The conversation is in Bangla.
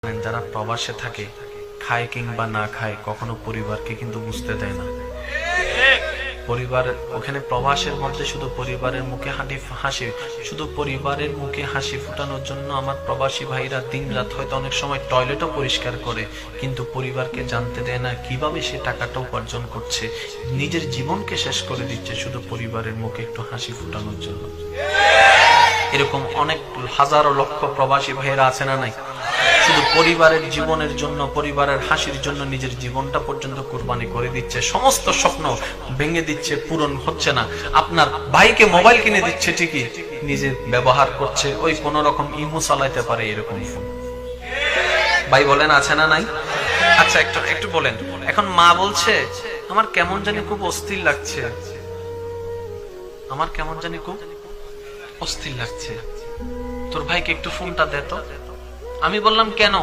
যারা প্রবাসে থাকে খায় কিংবা না খায় কখনো পরিবারকে কিন্তু বুঝতে দেয় না। পরিবার ওখানে প্রবাসের মধ্যে শুধু পরিবারের মুখে হাসি, শুধু পরিবারের মুখে হাসি ফুটানোর জন্য আমার প্রবাসী ভাইরা দিন রাত হয়তো অনেক সময় টয়লেটও পরিষ্কার করে, কিন্তু পরিবারকে জানতে দেয় না কিভাবে সে টাকাটা উপার্জন করছে, নিজের জীবনকে শেষ করে দিচ্ছে শুধু পরিবারের মুখে একটু হাসি ফুটানোর জন্য। এরকম অনেক হাজারো লক্ষ প্রবাসী ভাইয়েরা আছে না নাই? শুধু পরিবারের জীবনের জন্য, পরিবারের হাসির জন্য নিজের জীবনটা পর্যন্ত কুরবানি করে দিচ্ছে, সমস্ত স্বপ্ন ভেঙে দিচ্ছে, পূরণ হচ্ছে না। আপনার ভাইকে মোবাইল কিনে দিচ্ছে ঠিকই, নিজে ব্যবহার করছে ওই কোন রকম ইমো চালাইতে পারে এরকম ফোন। ভাই বলেন আছে না নাই? আচ্ছা একটু একটু বলেন, এখন মা বলছে আমার কেমন জানি খুব অস্থির লাগছে, আমার কেমন জানি খুব অস্থির লাগছে, তোর ভাইকে একটু ফোনটা দে তো। আমি বললাম কেন?